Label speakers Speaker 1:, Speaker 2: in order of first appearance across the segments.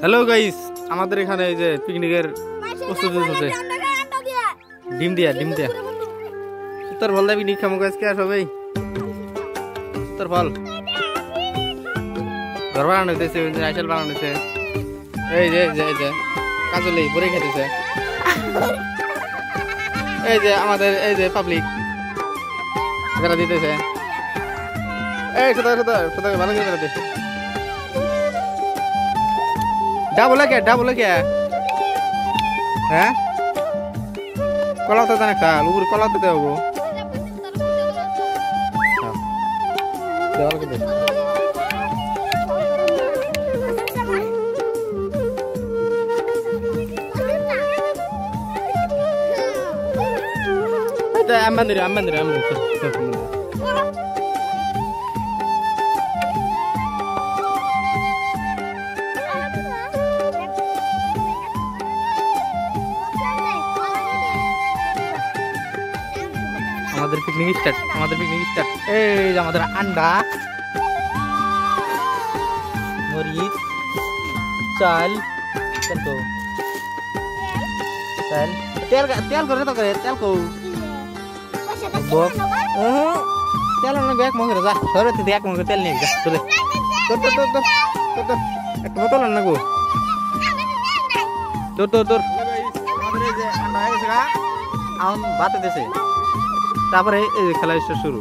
Speaker 1: Hello guys, আমাদের এখানে এই যে পিকনিকের প্রস্তুতি চলছে। ডিম দিয়া তোর ভাল পিকনিক খামো গাইস, কে সবাই তোর ফল ঘর বানানো হইতেছে, আইসাল বানানো হইছে। এই যে কাজলি পরে খেতেছে। এই যে আমাদের এই যে পাবলিক বেড়া দিতেছে। এই সুদা ভালো করে বেড়া দে। ডাবলে কে হ্যাঁ কলা তো জানে খা লুবুর কলা তো দেবো। আম্বান্দির আমাদের পিকনিক স্টার্ট। এই যে আমাদের আন্ডা, মরিচ, চাল, তেল করে তো করে তেল কো তেল ব্যাগ মগে যা ধরে তুই এক মগে তেল নিয়ে যা চলে তোর একটা বোতল না গো তোর আমাদের এই যে আন্ডা হয়ে গেছে এখন ভাতে দেছে। তারপরে এই যে খেলা শুরু।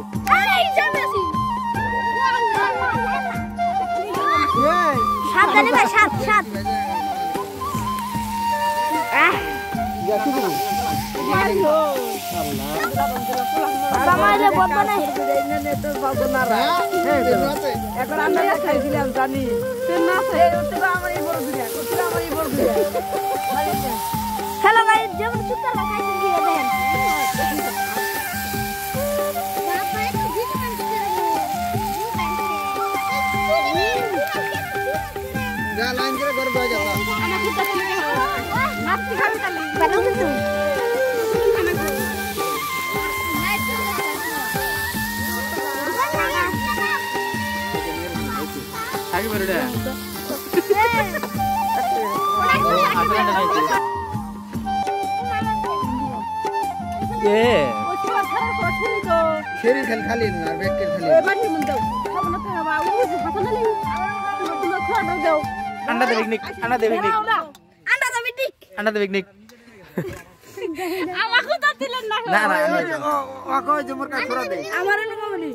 Speaker 2: হ্যালো গাইস, যেমন সুতার খাইছেন কি দেখেন।
Speaker 3: যা লাইন করে ঘর বয়ে যাও।
Speaker 2: ana kita sini mati kali kali padahal itu
Speaker 1: lagi baru dah
Speaker 3: शेरी खाली ना बैठ के खाली
Speaker 1: Anda the picnic.
Speaker 2: আমাকে তো দিলেন না।
Speaker 1: না
Speaker 3: ওকে জমর কা খরা দে
Speaker 2: আমারও নেব বলি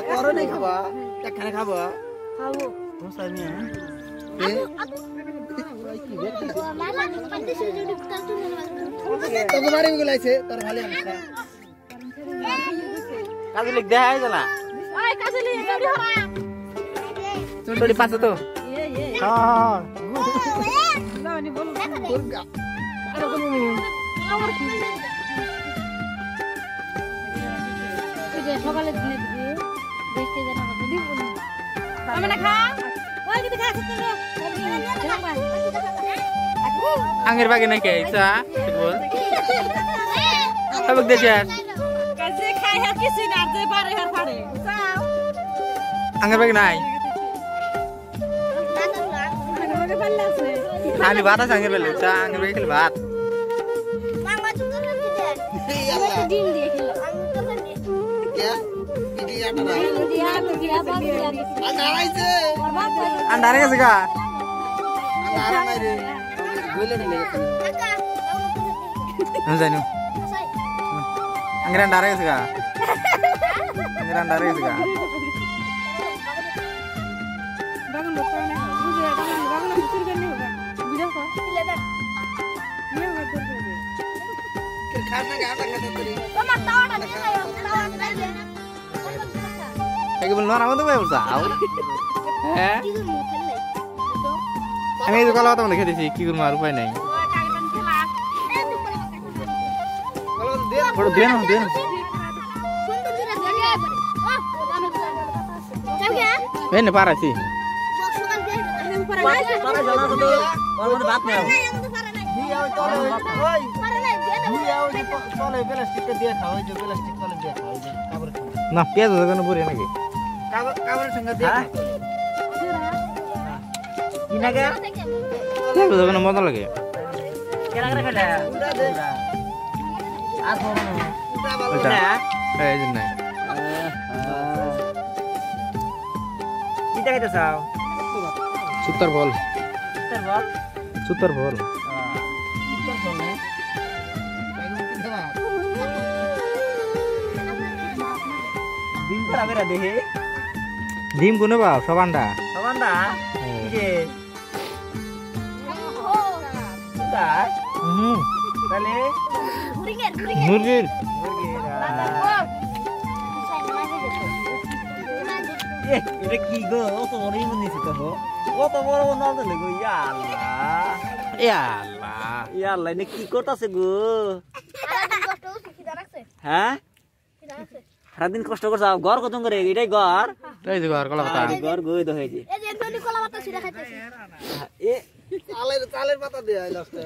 Speaker 3: তোর নাই খাবা একখানে খাবো
Speaker 1: Kamu sayangnya.
Speaker 3: তোকে বাড়ি গলাইছে তোর ভালো আছে
Speaker 1: Kasih lik dah aja lah.
Speaker 2: ওই কাছে নিয়ে যাবি হরা
Speaker 1: Tuh di pas tuh. Oh.
Speaker 2: নানি বল
Speaker 3: দুর্গা
Speaker 2: আরে কোন আমার কি এই যে সকালে দিনে দিবি দেখতে জানা কথা দিব না আমি না খা ওই কি দেখা আসছে তো
Speaker 1: Angger bagi naik ya, Isa. Betul. Tabak deh jar.
Speaker 2: কাছে খাই আর কিছু না যে পারে আর পারে যাও
Speaker 1: Angger bagi naik.
Speaker 2: আমাকে ভালো লাগছে
Speaker 1: Ani batas angger beli, Isa. Angger bagi kelbat.
Speaker 2: মামা চুপ করে দিতে আমি তো ডিম দিয়ে খেলাম আমি তো জানি
Speaker 3: क्या इडी आटा ना
Speaker 2: দিয়া তো গিয়া বাবু দিয়া
Speaker 3: आटा आइছে
Speaker 1: Anda ada sih kak?
Speaker 3: आटा নাই রে বলে দিলে
Speaker 2: কাকা
Speaker 1: Nggak usah nih. Angger anda ada sih kak? Angger anda ada sih kak?
Speaker 2: বাগান বসা না বুঝে বাগান বুঝির কেন হবে বুঝা কো লেদা নিয়ে হবে তোর হবে
Speaker 3: खाना का आटा खाता तरी
Speaker 2: তোমার তাওয়াটা নিয়ে যাও তাওয়াটা নিয়ে যাও
Speaker 1: Kayak belum orang tuh kayak usah. Eh?
Speaker 2: কি করব খেললে
Speaker 1: Ani itu kalau tahu nih sih, kikur maru apa nih?
Speaker 2: ওই কাইবান খেলা এই তো করে
Speaker 3: kalau dia
Speaker 1: Baru dia noh.
Speaker 2: সুন্দর দিরা দেখে ও জানো তো যাও কে
Speaker 1: Ini parah sih.
Speaker 2: সকাল দিয়ে আমি পরে
Speaker 3: para jalan tu orang ada batnya
Speaker 2: আমি তো পারে নাই
Speaker 3: dia itu oi
Speaker 2: পারে নাই দিয়ে দাও
Speaker 3: dia itu চলে প্লাস্টিকটা দিয়ে খাওয়া যে প্লাস্টিক চলে দিয়ে খাওয়া যে কাপড়ের সঙ্গে
Speaker 1: না পেঁয়াজ কেন পরে নাকি
Speaker 3: কাপড়ের সঙ্গে দিয়ে
Speaker 4: কি না গে
Speaker 1: পেঁয়াজ কেন মজা লাগে
Speaker 4: কেনা করে খেলে আর বড় না
Speaker 1: ওইটা
Speaker 4: না
Speaker 1: এই যে নাই
Speaker 4: কি দেখাইতে চাও
Speaker 1: সুতার বল
Speaker 4: তোর বল
Speaker 1: সুতার বল
Speaker 4: দিন করা বেরা দেখে
Speaker 1: ডিম কোনে পাও সব আন্ডা
Speaker 4: সবান্ডা কি যে তাই তাহলে
Speaker 1: মুরগির
Speaker 4: এটা কি গো ও তো বড়ই মনে নিছে তো ও তো বড় না দিলে গো ইয়া আল্লাহ নে কি করতাছে গো হ্যাঁ সারাদিন কষ্ট করছ ঘর কত করে এটাই ঘর
Speaker 1: এই যে ঘর কলা পাতা
Speaker 4: ঘর গই তো হয়েছে এ
Speaker 3: চালের পাতা দিয়ে লাস্টে